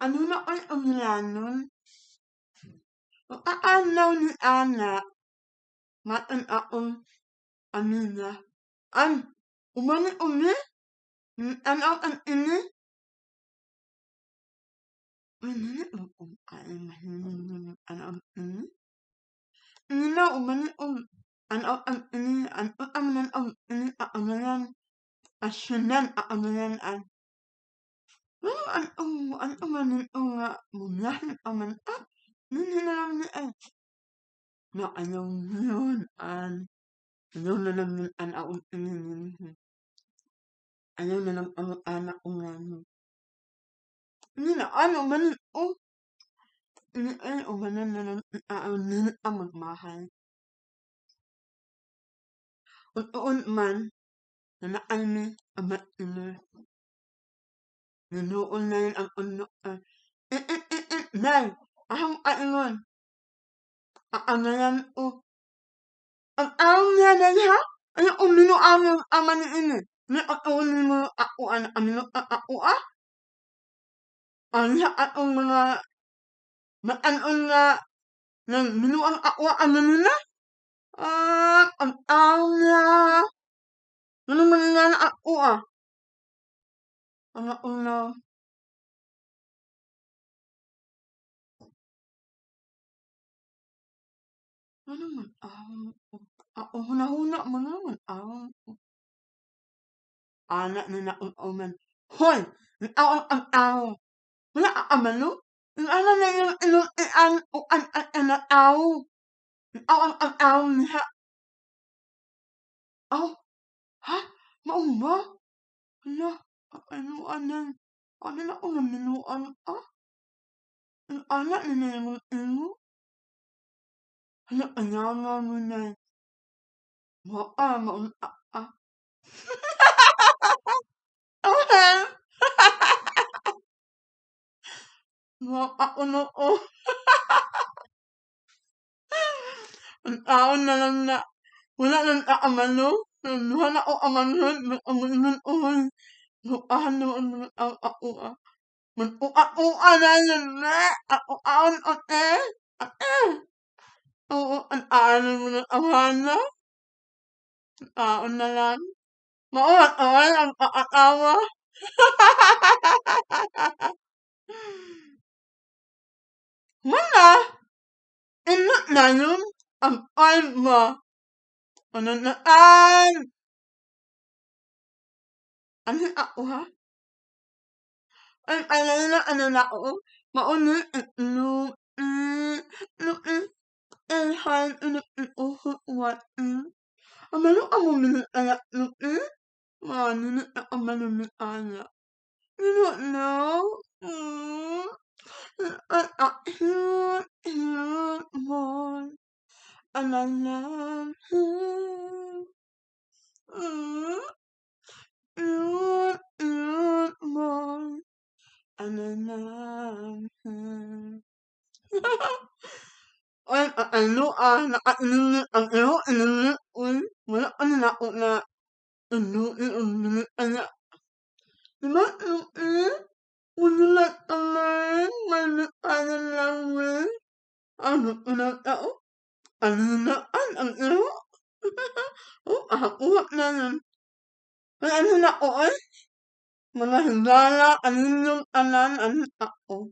Ano na ay umlanon, aanaw ni ana, matan-aon anina, an umani umi, anaw an ini, anini anaw ini, nina umani anaw an ini, amanan ini aamanan, asyanan aamanan an. Ano an umanin nga mumlahin aman ninilalam ni ay. Na ayaw yun an. Ayaw na lang yun an aon ini. Ayaw na lang ang anak ko nga no. Nina ano manin ini ay umanan na lang aon nini ang magmahal. Utoon man na naay ni amat ini. Ninuon na yun ang unok ay. Nay, ahang aingon. Aanayan o. Ang aam niya na niya. Ano umino ang aman ni ini. Ni atoon mo ako amino ako ang niya atong mga maanon nga nang minuang ako ano nila. Ang aam niya. Ano man nga na ako Ang una. Ano man aam ko. Ako huna-huna mo naman aam ko. Anak na nauman. Hoy! Ang aw. Wala amano. Ang ana na yung inuan o an aw. Ang aw niya. Aw. Ha? Maumba? Hala. Ano anan? Ano na ako naminuan Ang anak na yung ino. Hala, anyaman mo na. Maun Okay. Ako noo. Ang taon na lang na wala nang aamano. Wala ko amanon. Amanon oy. Ano ang ako Mag-ua-ua na yun na. Ako aon ote. Oo, ang aanon mo ng amana. Taon na lang. Maulat oy ang kaatawa. Wala. Inot na yun. Ang time mo. Ano na Ano ako ha? Ang ano na ako. Mauni no no han what amano amo minute anak no minute amano min anak. You don't know. More. Alalam. More. Alalam. Ay, ano nakainulit ang iyo, inulit wala ka na ako na inulit anak. Diba, unulat ka lang, malutanan lang rin. Ano ulat ako? Ano na ang iyo? Ako na yun. Ay, ano na ako Mga hindala, ano yung anan, ano ako.